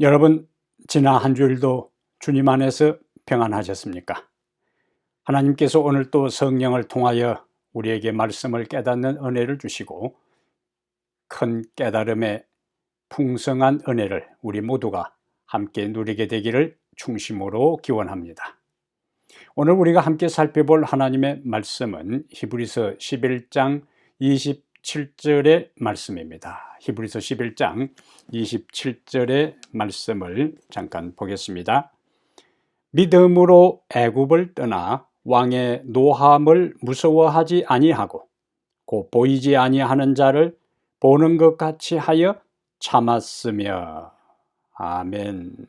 여러분, 지난 한 주일도 주님 안에서 평안하셨습니까? 하나님께서 오늘 또 성령을 통하여 우리에게 말씀을 깨닫는 은혜를 주시고 큰 깨달음의 풍성한 은혜를 우리 모두가 함께 누리게 되기를 중심으로 기원합니다. 오늘 우리가 함께 살펴볼 하나님의 말씀은 히브리서 11장 27절의 말씀입니다. 히브리서 11장 27절의 말씀을 잠깐 보겠습니다. 믿음으로 애굽을 떠나 왕의 노함을 무서워하지 아니하고 곧 보이지 아니하는 자를 보는 것 같이 하여 참았으며. 아멘.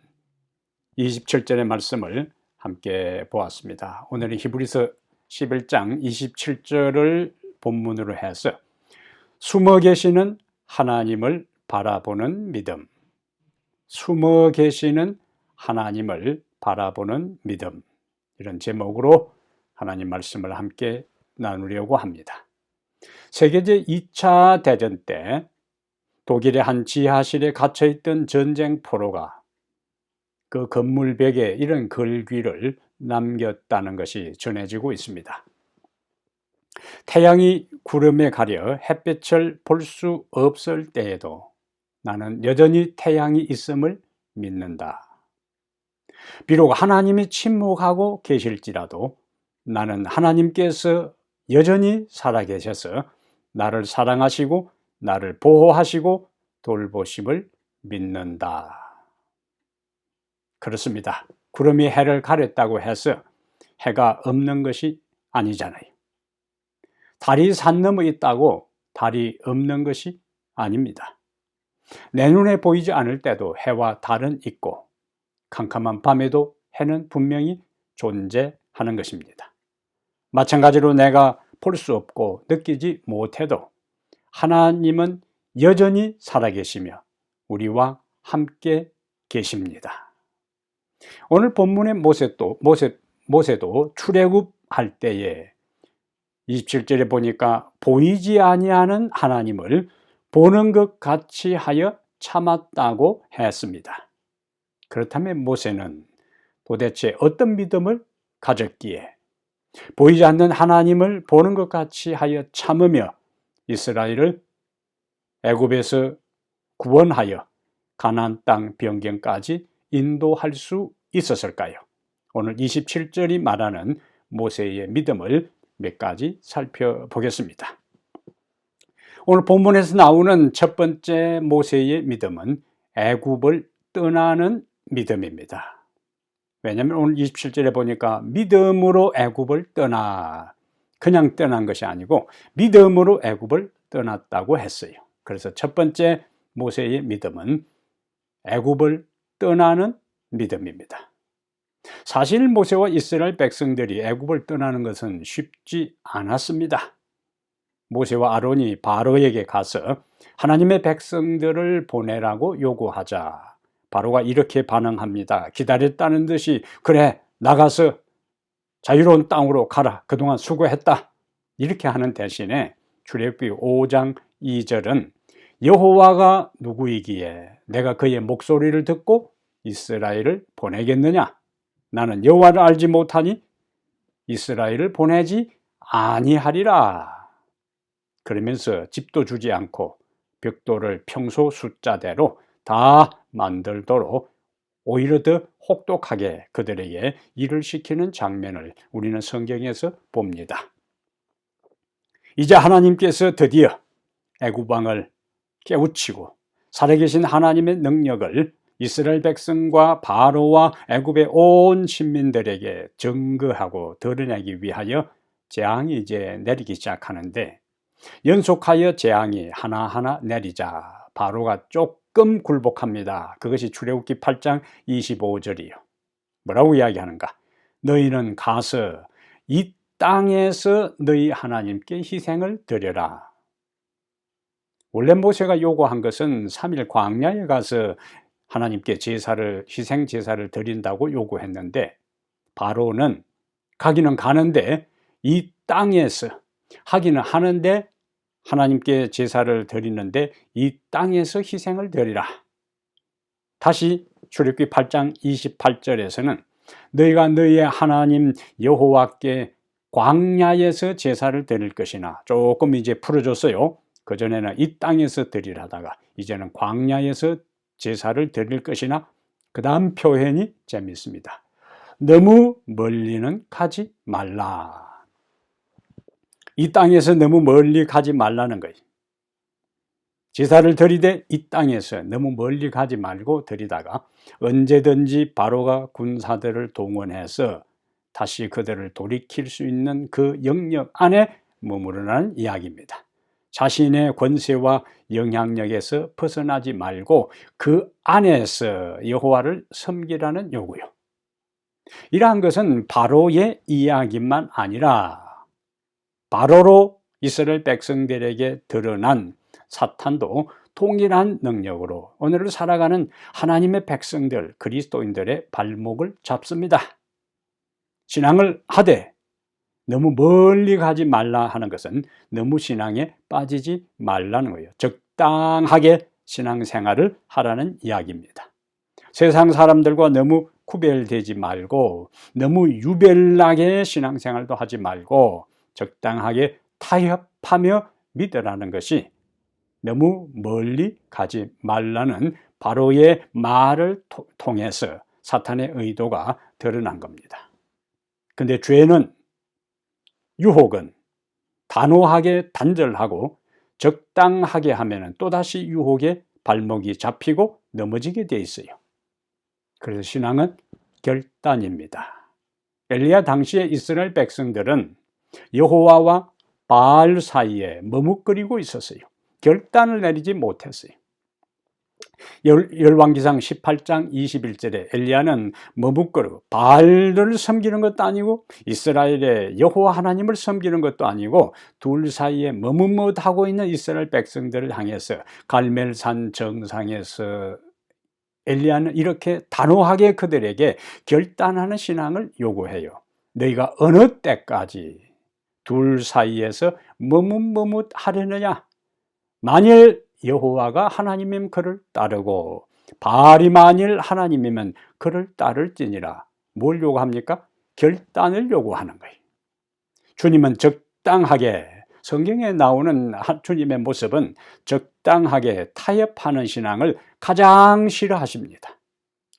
27절의 말씀을 함께 보았습니다. 오늘은 히브리서 11장 27절을 본문으로 해서 숨어 계시는 하나님을 바라보는 믿음, 숨어 계시는 하나님을 바라보는 믿음, 이런 제목으로 하나님 말씀을 함께 나누려고 합니다. 세계제 2차 대전 때 독일의 한 지하실에 갇혀있던 전쟁 포로가 그 건물 벽에 이런 글귀를 남겼다는 것이 전해지고 있습니다. 태양이 구름에 가려 햇빛을 볼 수 없을 때에도 나는 여전히 태양이 있음을 믿는다. 비록 하나님이 침묵하고 계실지라도 나는 하나님께서 여전히 살아계셔서 나를 사랑하시고 나를 보호하시고 돌보심을 믿는다. 그렇습니다. 구름이 해를 가렸다고 해서 해가 없는 것이 아니잖아요. 달이 산 너머 있다고 달이 없는 것이 아닙니다. 내 눈에 보이지 않을 때도 해와 달은 있고 캄캄한 밤에도 해는 분명히 존재하는 것입니다. 마찬가지로 내가 볼 수 없고 느끼지 못해도 하나님은 여전히 살아계시며 우리와 함께 계십니다. 오늘 본문의 모세도 출애굽할 때에 27절에 보니까 보이지 아니하는 하나님을 보는 것 같이 하여 참았다고 했습니다. 그렇다면 모세는 도대체 어떤 믿음을 가졌기에 보이지 않는 하나님을 보는 것 같이 하여 참으며 이스라엘을 애굽에서 구원하여 가나안 땅 변경까지 인도할 수 있었을까요? 오늘 27절이 말하는 모세의 믿음을 몇 가지 살펴보겠습니다. 오늘 본문에서 나오는 첫 번째 모세의 믿음은 애굽을 떠나는 믿음입니다. 왜냐하면 오늘 27절에 보니까 믿음으로 애굽을 떠나, 그냥 떠난 것이 아니고 믿음으로 애굽을 떠났다고 했어요. 그래서 첫 번째 모세의 믿음은 애굽을 떠나는 믿음입니다. 사실 모세와 이스라엘 백성들이 애굽을 떠나는 것은 쉽지 않았습니다. 모세와 아론이 바로에게 가서 하나님의 백성들을 보내라고 요구하자 바로가 이렇게 반응합니다. 기다렸다는 듯이 그래, 나가서 자유로운 땅으로 가라, 그동안 수고했다, 이렇게 하는 대신에 출애굽기 5장 2절은 여호와가 누구이기에 내가 그의 목소리를 듣고 이스라엘을 보내겠느냐? 나는 여호와를 알지 못하니 이스라엘을 보내지 아니하리라. 그러면서 집도 주지 않고 벽돌을 평소 숫자대로 다 만들도록 오히려 더 혹독하게 그들에게 일을 시키는 장면을 우리는 성경에서 봅니다. 이제 하나님께서 드디어 애굽 왕을 깨우치고 살아계신 하나님의 능력을 이스라엘 백성과 바로와 애굽의 온 신민들에게 증거하고 드러내기 위하여 재앙이 이제 내리기 시작하는데, 연속하여 재앙이 하나하나 내리자 바로가 조금 굴복합니다. 그것이 출애굽기 8장 25절이요. 뭐라고 이야기하는가? 너희는 가서 이 땅에서 너희 하나님께 희생을 드려라. 원래 모세가 요구한 것은 3일 광야에 가서 하나님께 희생 제사를 드린다고 요구했는데, 바로는 가기는 가는데 이 땅에서 하기는 하는데 하나님께 제사를 드리는데 이 땅에서 희생을 드리라. 다시 출애굽기 8장 28절에서는 너희가 너희의 하나님 여호와께 광야에서 제사를 드릴 것이나, 조금 이제 풀어줬어요. 그전에는 이 땅에서 드리라다가 이제는 광야에서 제사를 드릴 것이나, 그 다음 표현이 재밌습니다. 너무 멀리는 가지 말라. 이 땅에서 너무 멀리 가지 말라는 거예요. 제사를 드리되 이 땅에서 너무 멀리 가지 말고 드리다가 언제든지 바로가 군사들을 동원해서 다시 그들을 돌이킬 수 있는 그 영역 안에 머무르라는 이야기입니다. 자신의 권세와 영향력에서 벗어나지 말고 그 안에서 여호와를 섬기라는 요구요. 이러한 것은 바로의 이야기만 아니라 바로로 이스라엘 백성들에게 드러난 사탄도 동일한 능력으로 오늘을 살아가는 하나님의 백성들, 그리스도인들의 발목을 잡습니다. 신앙을 하되 너무 멀리 가지 말라 하는 것은 너무 신앙에 빠지지 말라는 거예요. 적당하게 신앙생활을 하라는 이야기입니다. 세상 사람들과 너무 구별되지 말고 너무 유별나게 신앙생활도 하지 말고 적당하게 타협하며 믿으라는 것이 너무 멀리 가지 말라는 바로의 말을 통해서 사탄의 의도가 드러난 겁니다. 근데 죄는, 유혹은 단호하게 단절하고 적당하게 하면 또다시 유혹에 발목이 잡히고 넘어지게 돼 있어요. 그래서 신앙은 결단입니다. 엘리야 당시의 이스라엘 백성들은 여호와와 바알 사이에 머뭇거리고 있었어요. 결단을 내리지 못했어요. 열왕기상 18장 21절에 엘리야는 머뭇거리고 바알을 섬기는 것도 아니고 이스라엘의 여호와 하나님을 섬기는 것도 아니고 둘 사이에 머뭇하고 있는 이스라엘 백성들을 향해서 갈멜산 정상에서 엘리야는 이렇게 단호하게 그들에게 결단하는 신앙을 요구해요. 너희가 어느 때까지 둘 사이에서 머뭇하려느냐? 만일 여호와가 하나님이면 그를 따르고 바알이 만일 하나님이면 그를 따를지니라. 뭘 요구합니까? 결단을 요구하는 거예요. 주님은 적당하게, 성경에 나오는 주님의 모습은 적당하게 타협하는 신앙을 가장 싫어하십니다.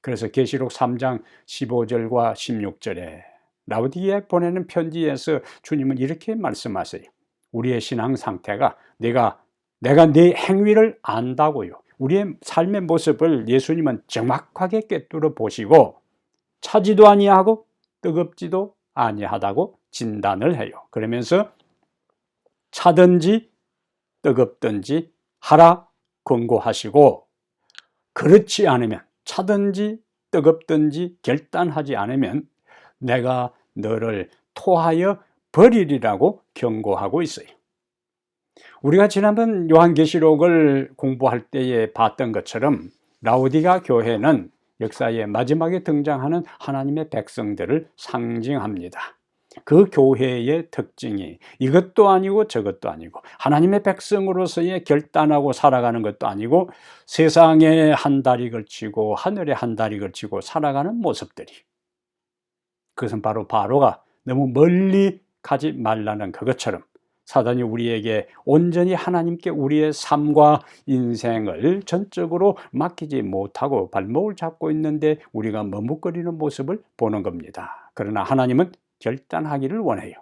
그래서 계시록 3장 15절과 16절에 라우디게에 보내는 편지에서 주님은 이렇게 말씀하세요. 우리의 신앙 상태가 내가 네 행위를 안다고요. 우리의 삶의 모습을 예수님은 정확하게 꿰뚫어 보시고 차지도 아니하고 뜨겁지도 아니하다고 진단을 해요. 그러면서 차든지 뜨겁든지 하라 권고하시고, 그렇지 않으면, 차든지 뜨겁든지 결단하지 않으면 내가 너를 토하여 버리리라고 경고하고 있어요. 우리가 지난번 요한계시록을 공부할 때에 봤던 것처럼 라우디가 교회는 역사의 마지막에 등장하는 하나님의 백성들을 상징합니다. 그 교회의 특징이 이것도 아니고 저것도 아니고 하나님의 백성으로서의 결단하고 살아가는 것도 아니고 세상에 한 다리 걸치고 하늘에 한 다리 걸치고 살아가는 모습들이, 그것은 바로 바로가 너무 멀리 가지 말라는 그것처럼 사단이 우리에게 온전히 하나님께 우리의 삶과 인생을 전적으로 맡기지 못하고 발목을 잡고 있는데 우리가 머뭇거리는 모습을 보는 겁니다. 그러나 하나님은 결단하기를 원해요.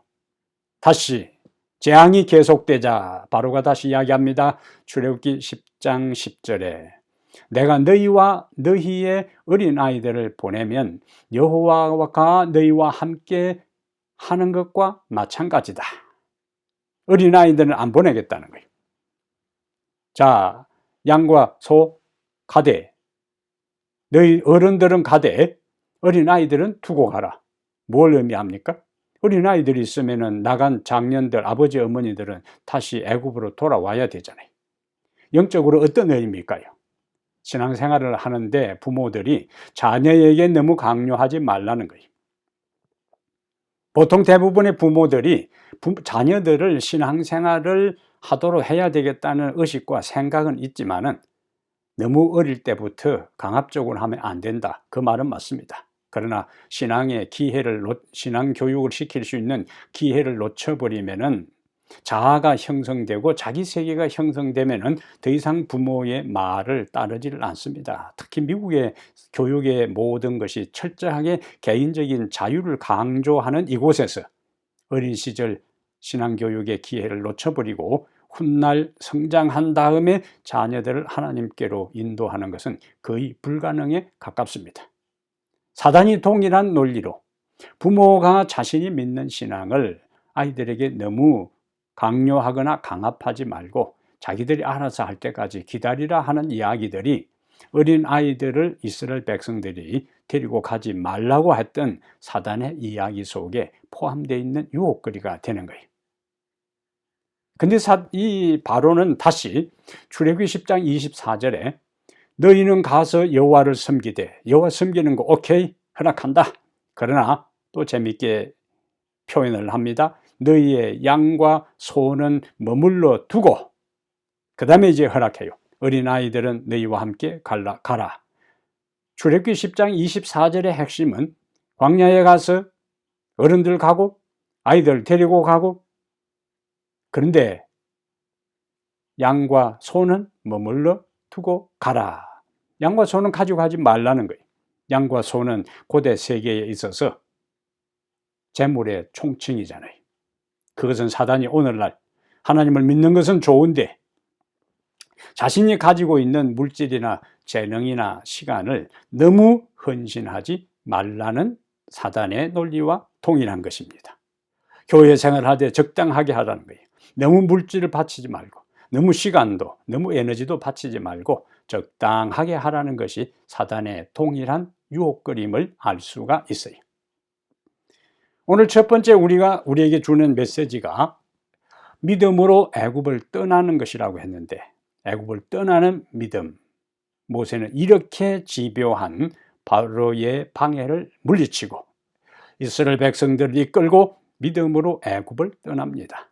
다시 재앙이 계속되자 바로가 다시 이야기합니다. 출애굽기 10장 10절에 내가 너희와 너희의 어린아이들을 보내면 여호와가 너희와 함께 하는 것과 마찬가지다. 어린아이들은 안 보내겠다는 거예요. 자, 양과 소 가되, 너희 어른들은 가되 어린아이들은 두고 가라. 뭘 의미합니까? 어린아이들이 있으면 나간 장년들, 아버지 어머니들은 다시 애굽으로 돌아와야 되잖아요. 영적으로 어떤 의미일까요? 신앙생활을 하는데 부모들이 자녀에게 너무 강요하지 말라는 거예요. 보통 대부분의 부모들이 자녀들을 신앙생활을 하도록 해야 되겠다는 의식과 생각은 있지만은 너무 어릴 때부터 강압적으로 하면 안 된다. 그 말은 맞습니다. 그러나 신앙의 기회를, 신앙 교육을 시킬 수 있는 기회를 놓쳐버리면은 자아가 형성되고 자기 세계가 형성되면은 더 이상 부모의 말을 따르지를 않습니다. 특히 미국의 교육의 모든 것이 철저하게 개인적인 자유를 강조하는 이곳에서 어린 시절 신앙교육의 기회를 놓쳐버리고 훗날 성장한 다음에 자녀들을 하나님께로 인도하는 것은 거의 불가능에 가깝습니다. 사단이 동일한 논리로 부모가 자신이 믿는 신앙을 아이들에게 너무 강요하거나 강압하지 말고 자기들이 알아서 할 때까지 기다리라 하는 이야기들이 어린 아이들을 이스라엘 백성들이 데리고 가지 말라고 했던 사단의 이야기 속에 포함되어 있는 유혹거리가 되는 거예요. 근데 이 바로는 다시 출애굽기 10장 24절에 너희는 가서 여호와를 섬기되, 여호와 섬기는 거 오케이 허락한다. 그러나 또 재밌게 표현을 합니다. 너희의 양과 소는 머물러 두고, 그 다음에 이제 허락해요. 어린아이들은 너희와 함께 가라. 출애굽기 10장 24절의 핵심은 광야에 가서 어른들 가고 아이들 데리고 가고, 그런데 양과 소는 머물러 두고 가라. 양과 소는 가지고 가지 말라는 거예요. 양과 소는 고대 세계에 있어서 재물의 총칭이잖아요. 그것은 사단이 오늘날 하나님을 믿는 것은 좋은데 자신이 가지고 있는 물질이나 재능이나 시간을 너무 헌신하지 말라는 사단의 논리와 동일한 것입니다. 교회 생활하되 적당하게 하라는 거예요. 너무 물질을 바치지 말고, 너무 시간도, 너무 에너지도 바치지 말고 적당하게 하라는 것이 사단의 동일한 유혹거림을 알 수가 있어요. 오늘 첫 번째 우리에게 주는 메시지가 믿음으로 애굽을 떠나는 것이라고 했는데, 애굽을 떠나는 믿음, 모세는 이렇게 집요한 바로의 방해를 물리치고 이스라엘 백성들을 이끌고 믿음으로 애굽을 떠납니다.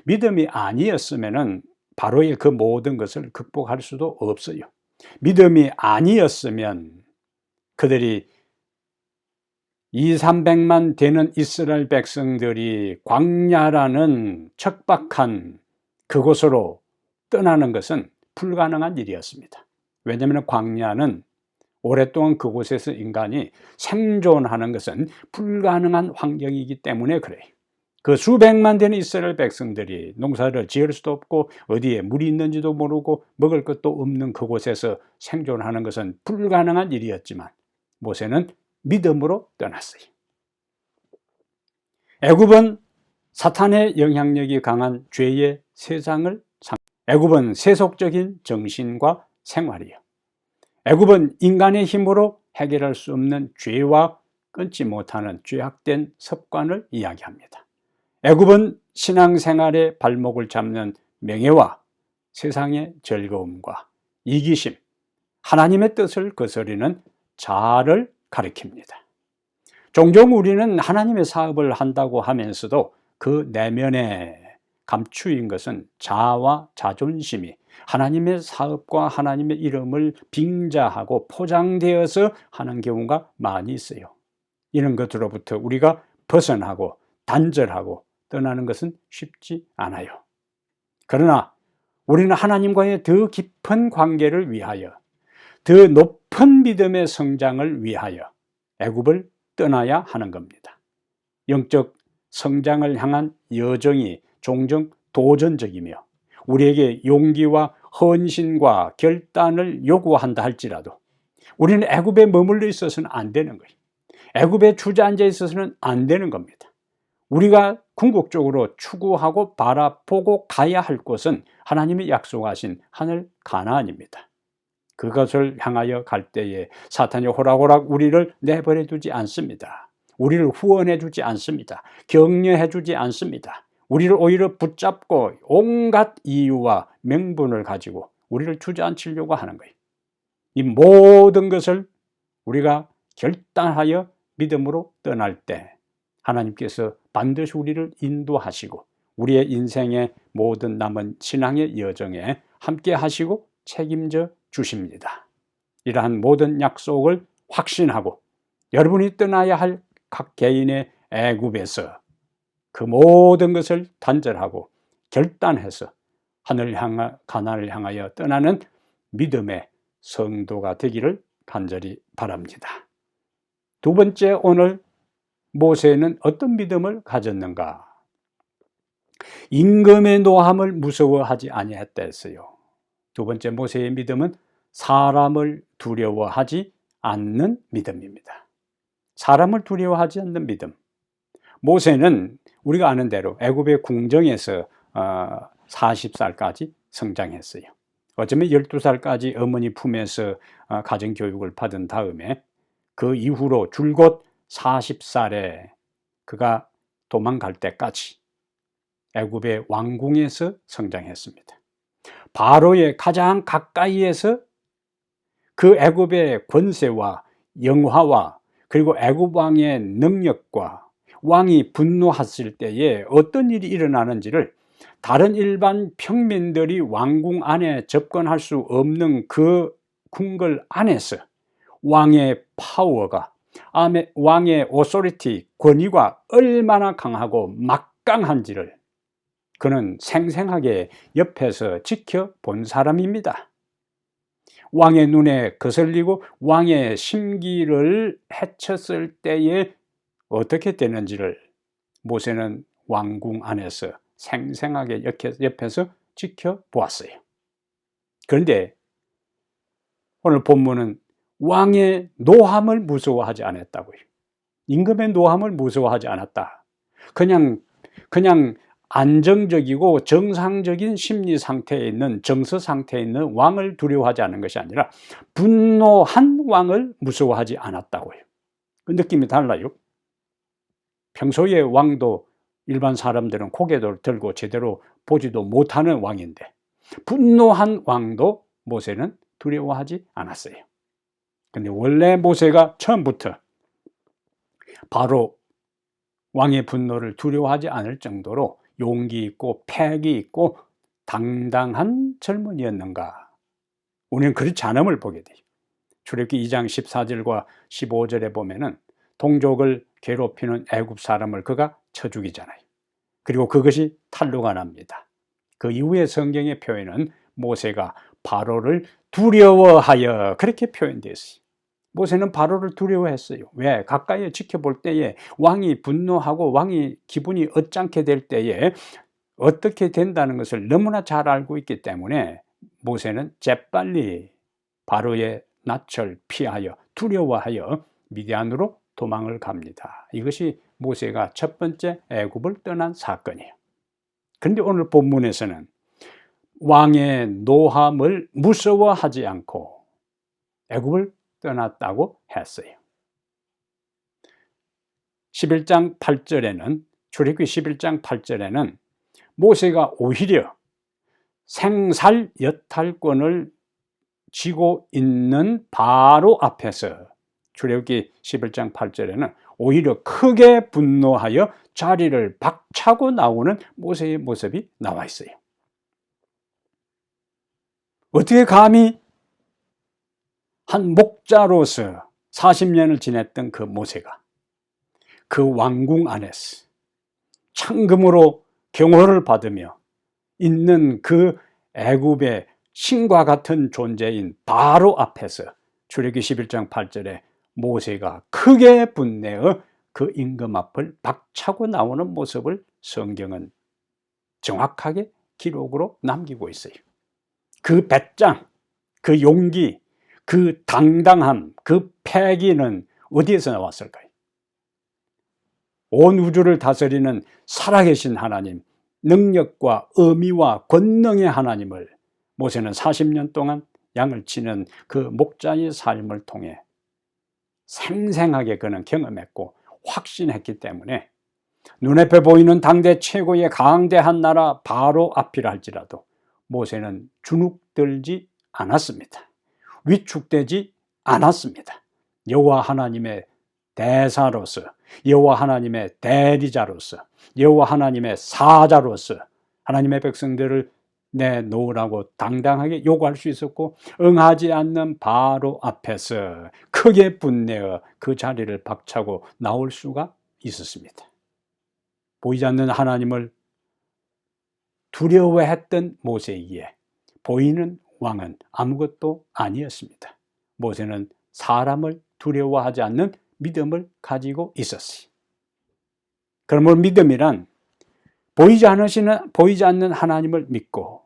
믿음이 아니었으면 바로의 그 모든 것을 극복할 수도 없어요. 믿음이 아니었으면 그들이 200~300만 되는 이스라엘 백성들이 광야라는 척박한 그곳으로 떠나는 것은 불가능한 일이었습니다. 왜냐하면 광야는 오랫동안 그곳에서 인간이 생존하는 것은 불가능한 환경이기 때문에 그래요. 그 수백만 되는 이스라엘 백성들이 농사를 지을 수도 없고 어디에 물이 있는지도 모르고 먹을 것도 없는 그곳에서 생존하는 것은 불가능한 일이었지만 모세는 믿음으로 떠났어요. 애굽은 사탄의 영향력이 강한 죄의 세상을 애굽은 세속적인 정신과 생활이요. 애굽은 인간의 힘으로 해결할 수 없는 죄와 끊지 못하는 죄악된 습관을 이야기합니다. 애굽은 신앙생활의 발목을 잡는 명예와 세상의 즐거움과 이기심, 하나님의 뜻을 거스르는 자아를 가리킵니다. 종종 우리는 하나님의 사업을 한다고 하면서도 그 내면에 감추인 것은 자아와 자존심이 하나님의 사업과 하나님의 이름을 빙자하고 포장되어서 하는 경우가 많이 있어요. 이런 것으로부터 우리가 벗어나고 단절하고 떠나는 것은 쉽지 않아요. 그러나 우리는 하나님과의 더 깊은 관계를 위하여, 더 높은 믿음의 성장을 위하여 애굽을 떠나야 하는 겁니다. 영적 성장을 향한 여정이 종종 도전적이며 우리에게 용기와 헌신과 결단을 요구한다 할지라도 우리는 애굽에 머물러 있어서는 안 되는 거예요. 애굽에 주저앉아 있어서는 안 되는 겁니다. 우리가 궁극적으로 추구하고 바라보고 가야 할 곳은 하나님이 약속하신 하늘 가나안입니다. 그것을 향하여 갈 때에 사탄이 호락호락 우리를 내버려 두지 않습니다. 우리를 후원해 주지 않습니다. 격려해 주지 않습니다. 우리를 오히려 붙잡고 온갖 이유와 명분을 가지고 우리를 주저앉히려고 하는 거예요. 이 모든 것을 우리가 결단하여 믿음으로 떠날 때 하나님께서 반드시 우리를 인도하시고 우리의 인생의 모든 남은 신앙의 여정에 함께 하시고 책임져 주십니다. 이러한 모든 약속을 확신하고 여러분이 떠나야 할 각 개인의 애굽에서 그 모든 것을 단절하고 결단해서 가나안을 향하여 떠나는 믿음의 성도가 되기를 간절히 바랍니다. 두 번째, 오늘 모세는 어떤 믿음을 가졌는가? 임금의 노함을 무서워하지 아니했다 했어요. 두 번째, 모세의 믿음은 사람을 두려워하지 않는 믿음입니다. 사람을 두려워하지 않는 믿음. 모세는 우리가 아는 대로 애굽의 궁정에서 40살까지 성장했어요. 어쩌면 12살까지 어머니 품에서 가정교육을 받은 다음에 그 이후로 줄곧 40살에 그가 도망갈 때까지 애굽의 왕궁에서 성장했습니다. 바로의 가장 가까이에서 그 애굽의 권세와 영화와 그리고 애굽 왕의 능력과 왕이 분노했을 때에 어떤 일이 일어나는지를 다른 일반 평민들이 왕궁 안에 접근할 수 없는 그 궁궐 안에서 왕의 파워가, 왕의 오소리티, 권위가 얼마나 강하고 막강한지를 그는 생생하게 옆에서 지켜본 사람입니다. 왕의 눈에 거슬리고 왕의 심기를 해쳤을 때에 어떻게 되는지를 모세는 왕궁 안에서 생생하게 옆에서 지켜보았어요. 그런데 오늘 본문은 왕의 노함을 무서워하지 않았다고요. 임금의 노함을 무서워하지 않았다. 그냥 안정적이고 정상적인 심리 상태에 있는, 정서 상태에 있는 왕을 두려워하지 않는 것이 아니라 분노한 왕을 무서워하지 않았다고요. 그 느낌이 달라요. 평소에 왕도 일반 사람들은 고개도 들고 제대로 보지도 못하는 왕인데 분노한 왕도 모세는 두려워하지 않았어요. 근데 원래 모세가 처음부터 바로 왕의 분노를 두려워하지 않을 정도로 용기 있고 패기 있고 당당한 젊은이였는가? 우리는 그렇지 않음을 보게 돼요. 출애굽기 2장 14절과 15절에 보면은 동족을 괴롭히는 애굽 사람을 그가 쳐 죽이잖아요. 그리고 그것이 탄로가 납니다. 그 이후의 성경의 표현은 모세가 바로를 두려워하여 그렇게 표현되어 있어요. 모세는 바로를 두려워했어요. 왜? 가까이 지켜볼 때에 왕이 분노하고 왕이 기분이 얻잖게 될 때에 어떻게 된다는 것을 너무나 잘 알고 있기 때문에 모세는 재빨리 바로의 낯을 피하여 두려워하여 미디안으로 도망을 갑니다. 이것이 모세가 첫 번째 애굽을 떠난 사건이에요. 그런데 오늘 본문에서는 왕의 노함을 무서워하지 않고 애굽을 떠났다고 했어요. 11장 8절에는 출애굽기 11장 8절에는 모세가 오히려 생살 여탈권을 쥐고 있는 바로 앞에서 출애굽기 11장 8절에는 오히려 크게 분노하여 자리를 박차고 나오는 모세의 모습이 나와 있어요. 어떻게 감히 한 목자로서 40년을 지냈던 그 모세가 그 왕궁 안에서 창금으로 경호를 받으며 있는 그 애굽의 신과 같은 존재인 바로 앞에서 출애굽기 11장 8절에 모세가 크게 분내어 그 임금 앞을 박차고 나오는 모습을 성경은 정확하게 기록으로 남기고 있어요. 그 배짱, 그 용기, 그 당당함, 그 패기는 어디에서 나왔을까요? 온 우주를 다스리는 살아계신 하나님, 능력과 의미와 권능의 하나님을 모세는 40년 동안 양을 치는 그 목자의 삶을 통해 생생하게 그는 경험했고 확신했기 때문에 눈앞에 보이는 당대 최고의 강대한 나라 바로 앞이라 할지라도 모세는 주눅들지 않았습니다. 위축되지 않았습니다. 여호와 하나님의 대사로서, 여호와 하나님의 대리자로서, 여호와 하나님의 사자로서 하나님의 백성들을 내놓으라고 당당하게 요구할 수 있었고, 응하지 않는 바로 앞에서 크게 분내어 그 자리를 박차고 나올 수가 있었습니다. 보이지 않는 하나님을 두려워했던 모세이기에 보이는 왕은 아무것도 아니었습니다. 모세는 사람을 두려워하지 않는 믿음을 가지고 있었어요. 그러므로 믿음이란 보이지 않는 하나님을 믿고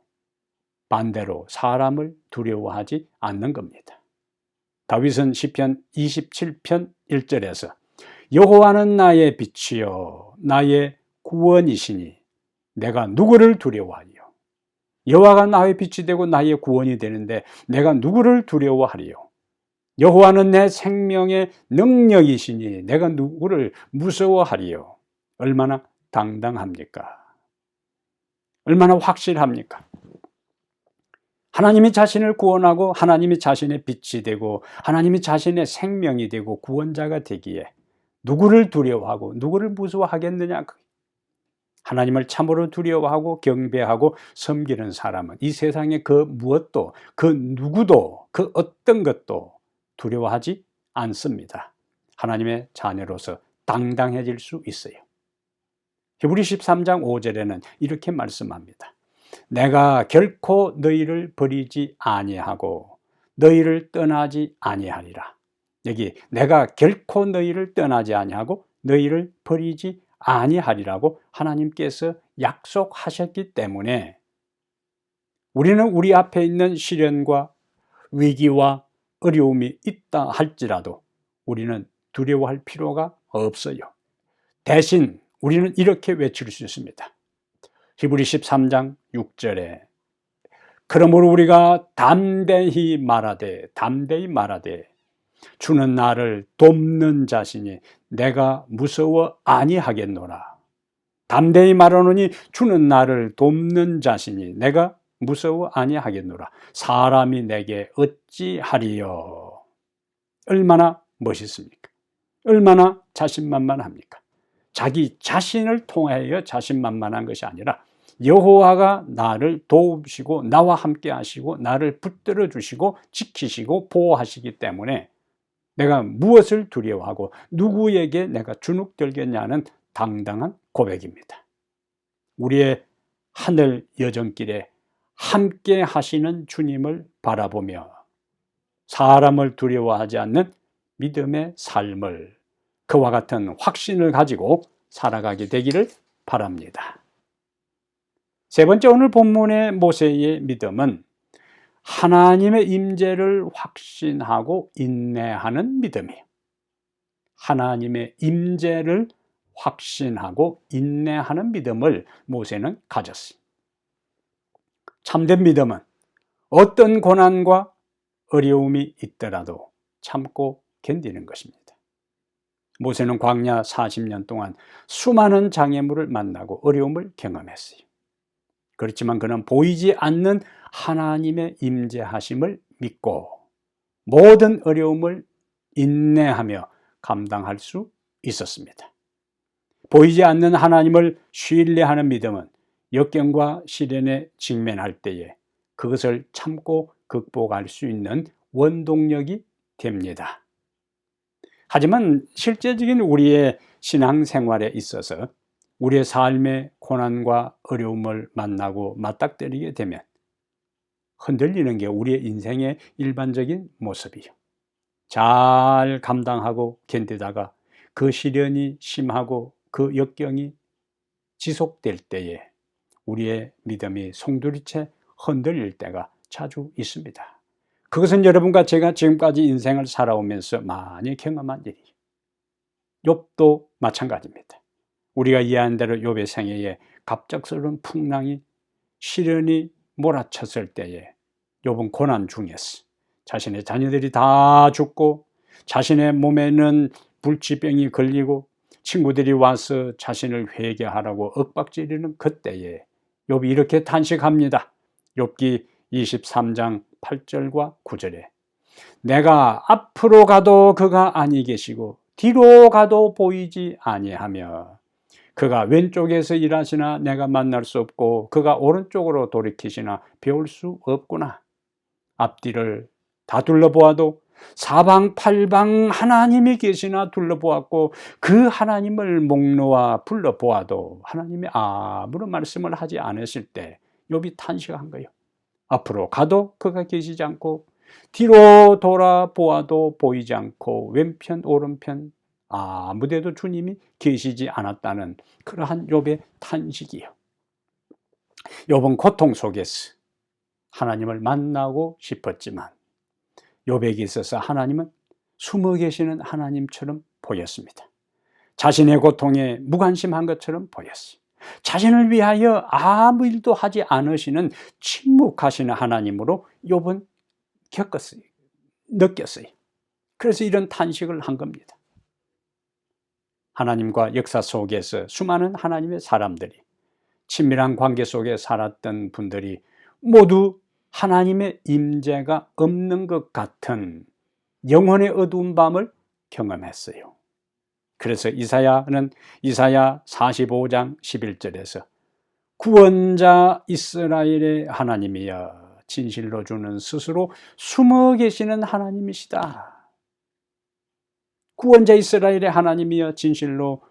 반대로 사람을 두려워하지 않는 겁니다. 다윗은 시편 27편 1절에서 여호와는 나의 빛이요 나의 구원이시니 내가 누구를 두려워하리요. 여호와가 나의 빛이 되고 나의 구원이 되는데 내가 누구를 두려워하리요. 여호와는 내 생명의 능력이시니 내가 누구를 무서워하리요. 얼마나 당당합니까? 얼마나 확실합니까? 하나님이 자신을 구원하고 하나님이 자신의 빛이 되고 하나님이 자신의 생명이 되고 구원자가 되기에 누구를 두려워하고 누구를 무서워하겠느냐? 하나님을 참으로 두려워하고 경배하고 섬기는 사람은 이 세상의 그 무엇도 그 누구도 그 어떤 것도 두려워하지 않습니다. 하나님의 자녀로서 당당해질 수 있어요. 히브리서 13장 5절에는 이렇게 말씀합니다. 내가 결코 너희를 버리지 아니하고 너희를 떠나지 아니하리라. 여기 내가 결코 너희를 떠나지 아니하고 너희를 버리지 아니하리라고 하나님께서 약속하셨기 때문에 우리는 우리 앞에 있는 시련과 위기와 어려움이 있다 할지라도 우리는 두려워할 필요가 없어요. 대신 우리는 이렇게 외칠 수 있습니다. 히브리서 13장 6절에 그러므로 우리가 담대히 말하되 주는 나를 돕는 자시니 내가 무서워 아니하겠노라. 담대히 말하노니 주는 나를 돕는 자시니 내가 무서워 아니하겠노라. 사람이 내게 어찌하리요. 얼마나 멋있습니까? 얼마나 자신만만합니까? 자기 자신을 통하여 자신만만한 것이 아니라 여호와가 나를 도우시고 나와 함께 하시고 나를 붙들어 주시고 지키시고 보호하시기 때문에 내가 무엇을 두려워하고 누구에게 내가 주눅들겠냐는 당당한 고백입니다. 우리의 하늘 여정길에 함께 하시는 주님을 바라보며 사람을 두려워하지 않는 믿음의 삶을 그와 같은 확신을 가지고 살아가게 되기를 바랍니다. 세 번째, 오늘 본문의 모세의 믿음은 하나님의 임재를 확신하고 인내하는 믿음이에요. 하나님의 임재를 확신하고 인내하는 믿음을 모세는 가졌어요. 참된 믿음은 어떤 고난과 어려움이 있더라도 참고 견디는 것입니다. 모세는 광야 40년 동안 수많은 장애물을 만나고 어려움을 경험했어요. 그렇지만 그는 보이지 않는 하나님의 임재하심을 믿고 모든 어려움을 인내하며 감당할 수 있었습니다. 보이지 않는 하나님을 신뢰하는 믿음은 역경과 시련에 직면할 때에 그것을 참고 극복할 수 있는 원동력이 됩니다. 하지만 실제적인 우리의 신앙생활에 있어서 우리의 삶의 고난과 어려움을 만나고 맞닥뜨리게 되면 흔들리는 게 우리의 인생의 일반적인 모습이요. 잘 감당하고 견디다가 그 시련이 심하고 그 역경이 지속될 때에 우리의 믿음이 송두리째 흔들릴 때가 자주 있습니다. 그것은 여러분과 제가 지금까지 인생을 살아오면서 많이 경험한 일이에요. 욥도 마찬가지입니다. 우리가 이해한 대로 욥의 생애에 갑작스러운 풍랑이 시련이 몰아쳤을 때에 욥은 고난 중이었어. 자신의 자녀들이 다 죽고 자신의 몸에는 불치병이 걸리고 친구들이 와서 자신을 회개하라고 윽박지르는 그때에 욥이 이렇게 탄식합니다. 욥기 23장 8절과 9절에 내가 앞으로 가도 그가 아니 계시고 뒤로 가도 보이지 아니하며 그가 왼쪽에서 일하시나 내가 만날 수 없고 그가 오른쪽으로 돌이키시나 배울 수 없구나. 앞뒤를 다 둘러보아도 사방팔방 하나님이 계시나 둘러보았고 그 하나님을 목놓아 불러보아도 하나님이 아무런 말씀을 하지 않으실 때 욥이 탄식한 거예요. 앞으로 가도 그가 계시지 않고 뒤로 돌아보아도 보이지 않고 왼편 오른편 아무데도 주님이 계시지 않았다는 그러한 욥의 탄식이요. 욥은 고통 속에서 하나님을 만나고 싶었지만 욥에게 있어서 하나님은 숨어 계시는 하나님처럼 보였습니다. 자신의 고통에 무관심한 것처럼 보였어요. 자신을 위하여 아무 일도 하지 않으시는 침묵하시는 하나님으로 욥은 겪었어요. 느꼈어요. 그래서 이런 탄식을 한 겁니다. 하나님과 역사 속에서 수많은 하나님의 사람들이 친밀한 관계 속에 살았던 분들이 모두 하나님의 임재가 없는 것 같은 영혼의 어두운 밤을 경험했어요. 그래서 이사야는 이사야 45장 11절에서 구원자 이스라엘의 하나님이여 진실로 주는 스스로 숨어 계시는 하나님이시다. 구원자 이스라엘의 하나님이여 진실로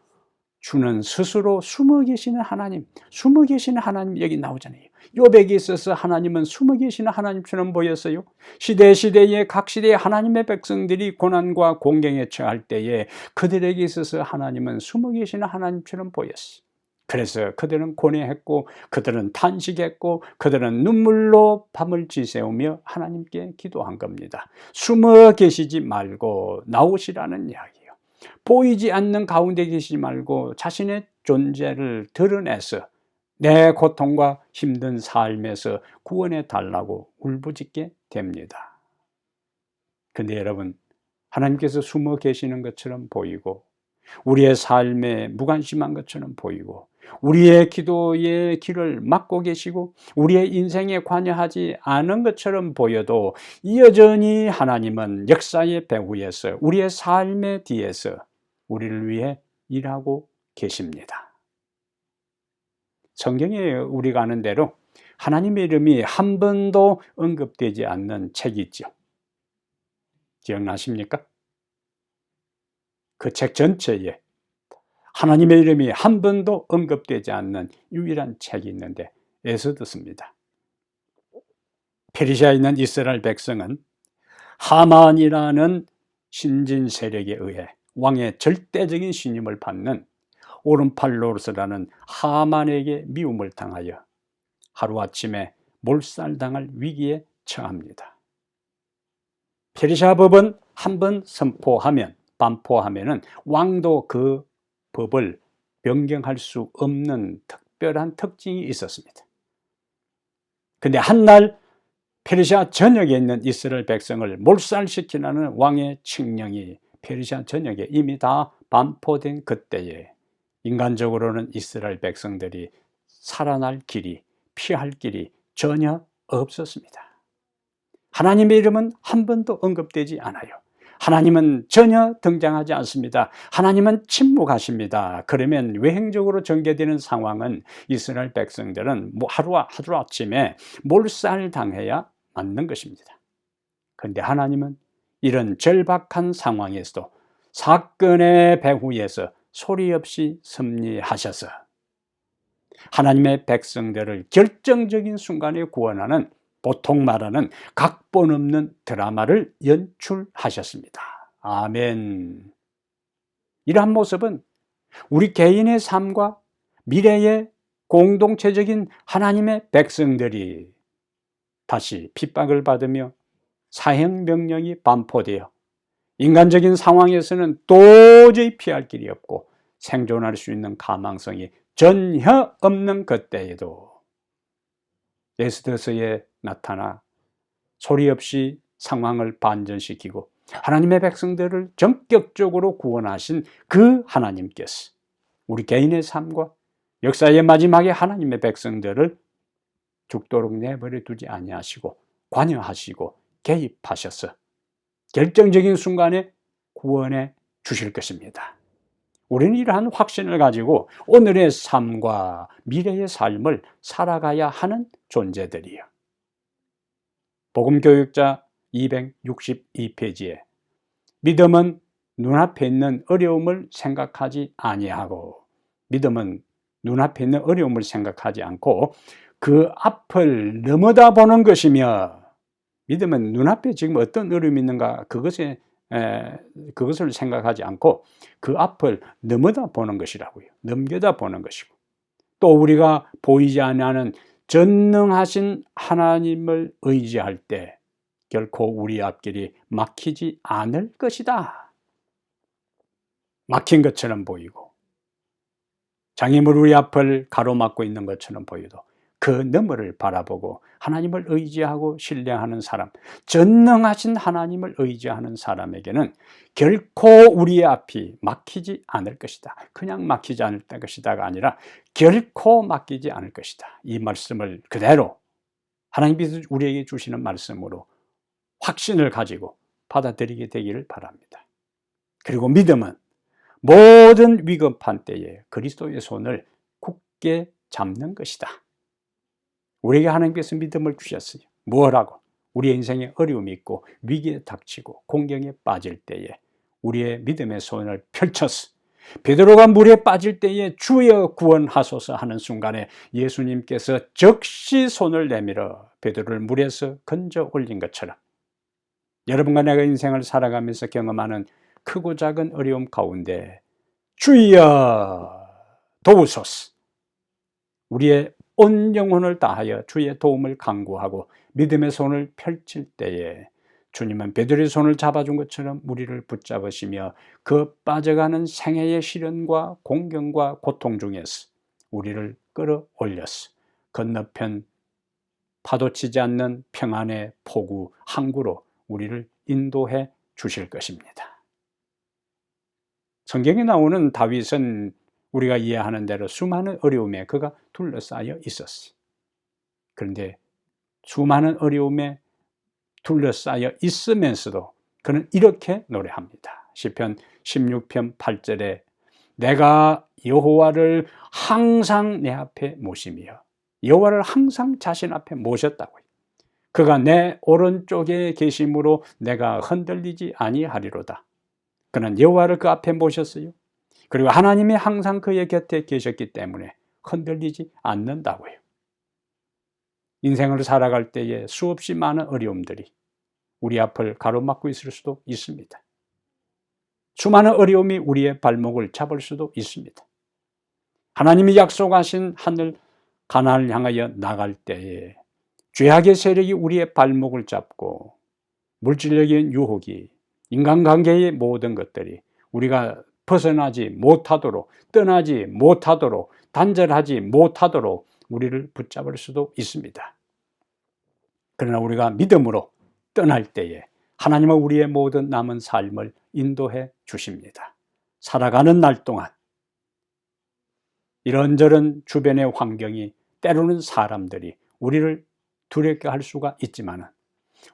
주는 스스로 숨어 계시는 하나님, 숨어 계시는 하나님 여기 나오잖아요. 욥에게 있어서 하나님은 숨어 계시는 하나님처럼 보였어요. 시대에 각 시대의 하나님의 백성들이 고난과 공경에 처할 때에 그들에게 있어서 하나님은 숨어 계시는 하나님처럼 보였어요. 그래서 그들은 고뇌했고 그들은 탄식했고 그들은 눈물로 밤을 지새우며 하나님께 기도한 겁니다. 숨어 계시지 말고 나오시라는 이야기예요. 보이지 않는 가운데 계시지 말고 자신의 존재를 드러내서 내 고통과 힘든 삶에서 구원해 달라고 울부짖게 됩니다. 근데 여러분, 하나님께서 숨어 계시는 것처럼 보이고 우리의 삶에 무관심한 것처럼 보이고 우리의 기도의 길을 막고 계시고 우리의 인생에 관여하지 않은 것처럼 보여도 여전히 하나님은 역사의 배후에서 우리의 삶의 뒤에서 우리를 위해 일하고 계십니다. 성경에 우리가 아는 대로 하나님의 이름이 한 번도 언급되지 않는 책이 있죠. 기억나십니까? 그 책 전체에 하나님의 이름이 한 번도 언급되지 않는 유일한 책이 있는데 에스더서입니다. 페르시아에 있는 이스라엘 백성은 하만이라는 신진 세력에 의해 왕의 절대적인 신임을 받는 오른팔로스라는 하만에게 미움을 당하여 하루아침에 몰살당할 위기에 처합니다. 페르시아 법은 한번 반포하면은 왕도 그 법을 변경할 수 없는 특별한 특징이 있었습니다. 근데 한날 페르시아 전역에 있는 이스라엘 백성을 몰살시키라는 왕의 칙령이 페르시아 전역에 이미 다 반포된 그때에 인간적으로는 이스라엘 백성들이 살아날 길이, 피할 길이 전혀 없었습니다. 하나님의 이름은 한 번도 언급되지 않아요. 하나님은 전혀 등장하지 않습니다. 하나님은 침묵하십니다. 그러면 외행적으로 전개되는 상황은 이스라엘 백성들은 하루아침에 몰살당해야 맞는 것입니다. 그런데 하나님은 이런 절박한 상황에서도 사건의 배후에서 소리 없이 섭리하셔서 하나님의 백성들을 결정적인 순간에 구원하는 보통 말하는 각본 없는 드라마를 연출하셨습니다. 아멘. 이러한 모습은 우리 개인의 삶과 미래의 공동체적인 하나님의 백성들이 다시 핍박을 받으며 사형명령이 반포되어 인간적인 상황에서는 도저히 피할 길이 없고 생존할 수 있는 가망성이 전혀 없는 그때에도 에스더서에 나타나 소리 없이 상황을 반전시키고 하나님의 백성들을 전격적으로 구원하신 그 하나님께서 우리 개인의 삶과 역사의 마지막에 하나님의 백성들을 죽도록 내버려 두지 아니하시고 관여하시고 개입하셔서 결정적인 순간에 구원해 주실 것입니다. 우리는 이러한 확신을 가지고 오늘의 삶과 미래의 삶을 살아가야 하는 존재들이요. 복음교육자 262페이지에 믿음은 눈앞에 있는 어려움을 생각하지 아니하고, 믿음은 눈앞에 있는 어려움을 생각하지 않고 그 앞을 넘어다 보는 것이며, 믿음은 눈앞에 지금 어떤 어려움이 있는가 그것을 생각하지 않고 그 앞을 넘어다 보는 것이라고요. 넘겨다 보는 것이고, 또 우리가 보이지 않는 전능하신 하나님을 의지할 때 결코 우리 앞길이 막히지 않을 것이다. 막힌 것처럼 보이고 장애물 우리 앞을 가로막고 있는 것처럼 보여도 그 너머를 바라보고 하나님을 의지하고 신뢰하는 사람, 전능하신 하나님을 의지하는 사람에게는 결코 우리의 앞이 막히지 않을 것이다. 그냥 막히지 않을 것이다가 아니라 결코 막히지 않을 것이다. 이 말씀을 그대로 하나님께서 우리에게 주시는 말씀으로 확신을 가지고 받아들이게 되기를 바랍니다. 그리고 믿음은 모든 위급한 때에 그리스도의 손을 굳게 잡는 것이다. 우리에게 하나님께서 믿음을 주셨어요. 뭐라고? 우리의 인생에 어려움이 있고 위기에 닥치고 공경에 빠질 때에 우리의 믿음의 손을 펼쳐서, 베드로가 물에 빠질 때에 주여 구원하소서 하는 순간에 예수님께서 즉시 손을 내밀어 베드로를 물에서 건져 올린 것처럼, 여러분과 내가 인생을 살아가면서 경험하는 크고 작은 어려움 가운데 주여 도우소서, 우리의 온 영혼을 다하여 주의 도움을 간구하고 믿음의 손을 펼칠 때에 주님은 베드로의 손을 잡아준 것처럼 우리를 붙잡으시며 그 빠져가는 생애의 시련과 공경과 고통 중에서 우리를 끌어올려서 건너편 파도치지 않는 평안의 포구 항구로 우리를 인도해 주실 것입니다. 성경에 나오는 다윗은 우리가 이해하는 대로 수많은 어려움에 그가 둘러싸여 있었어요. 그런데 수많은 어려움에 둘러싸여 있으면서도 그는 이렇게 노래합니다. 시편 16편 8절에 내가 여호와를 항상 내 앞에 모시며, 여호와를 항상 자신 앞에 모셨다고요. 그가 내 오른쪽에 계심으로 내가 흔들리지 아니하리로다. 그는 여호와를 그 앞에 모셨어요. 그리고 하나님이 항상 그의 곁에 계셨기 때문에 흔들리지 않는다고요. 인생을 살아갈 때에 수없이 많은 어려움들이 우리 앞을 가로막고 있을 수도 있습니다. 수많은 어려움이 우리의 발목을 잡을 수도 있습니다. 하나님이 약속하신 하늘 가나안을 향하여 나갈 때에 죄악의 세력이 우리의 발목을 잡고 물질적인 유혹이, 인간관계의 모든 것들이 우리가 벗어나지 못하도록, 떠나지 못하도록, 단절하지 못하도록 우리를 붙잡을 수도 있습니다. 그러나 우리가 믿음으로 떠날 때에 하나님은 우리의 모든 남은 삶을 인도해 주십니다. 살아가는 날 동안 이런저런 주변의 환경이, 때로는 사람들이 우리를 두렵게 할 수가 있지만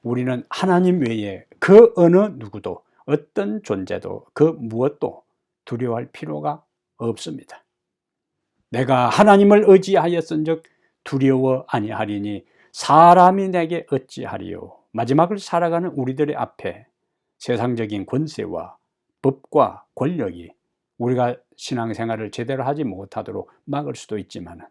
우리는 하나님 외에 그 어느 누구도, 어떤 존재도, 그 무엇도 두려워할 필요가 없습니다. 내가 하나님을 의지하였은즉 두려워 아니하리니 사람이 내게 어찌하리요. 마지막을 살아가는 우리들의 앞에 세상적인 권세와 법과 권력이 우리가 신앙생활을 제대로 하지 못하도록 막을 수도 있지만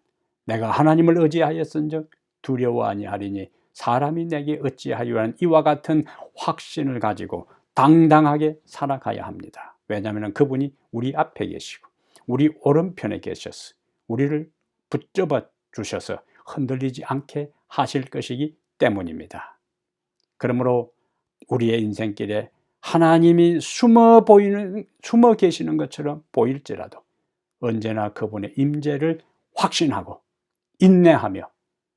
내가 하나님을 의지하였은즉 두려워 아니하리니 사람이 내게 어찌하리요라는 이와 같은 확신을 가지고 당당하게 살아가야 합니다. 왜냐하면 그분이 우리 앞에 계시고 우리 오른편에 계셔서 우리를 붙잡아 주셔서 흔들리지 않게 하실 것이기 때문입니다. 그러므로 우리의 인생길에 하나님이 숨어 계시는 것처럼 보일지라도 언제나 그분의 임재를 확신하고 인내하며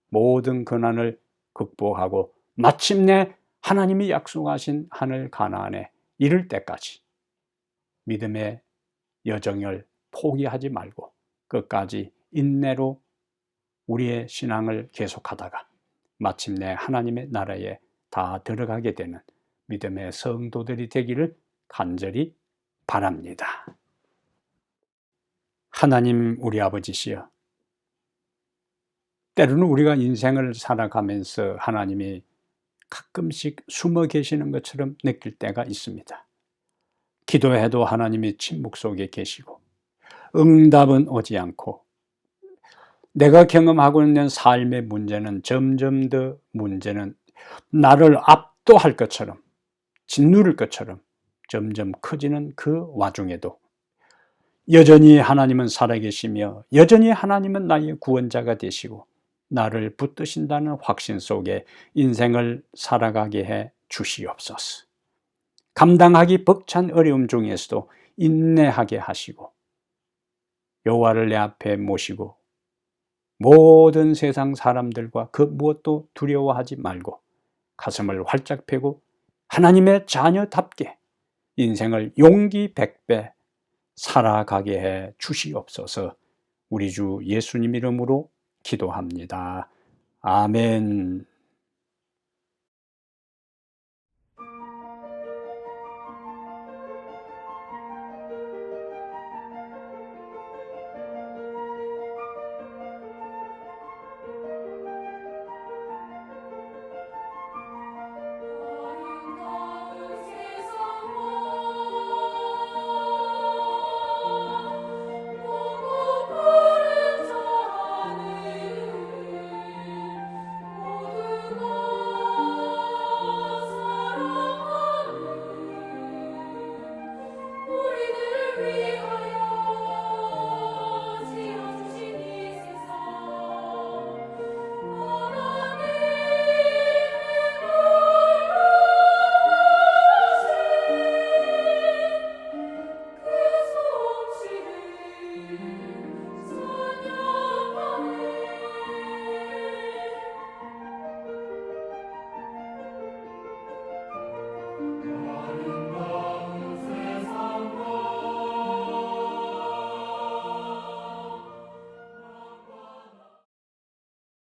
모든 고난을 극복하고 마침내 하나님이 약속하신 하늘 가나안에 이를 때까지 믿음의 여정을 포기하지 말고 끝까지 인내로 우리의 신앙을 계속하다가 마침내 하나님의 나라에 다 들어가게 되는 믿음의 성도들이 되기를 간절히 바랍니다. 하나님 우리 아버지시여, 때로는 우리가 인생을 살아가면서 하나님이 가끔씩 숨어 계시는 것처럼 느낄 때가 있습니다. 기도해도 하나님이 침묵 속에 계시고 응답은 오지 않고, 내가 경험하고 있는 삶의 문제는 점점 더 문제는 나를 압도할 것처럼, 짓누를 것처럼 점점 커지는 그 와중에도 여전히 하나님은 살아계시며 여전히 하나님은 나의 구원자가 되시고 나를 붙드신다는 확신 속에 인생을 살아가게 해 주시옵소서. 감당하기 벅찬 어려움 중에서도 인내하게 하시고 여호와를 내 앞에 모시고 모든 세상 사람들과 그 무엇도 두려워하지 말고 가슴을 활짝 펴고 하나님의 자녀답게 인생을 용기 100배 살아가게 해 주시옵소서. 우리 주 예수님 이름으로 기도합니다. 아멘.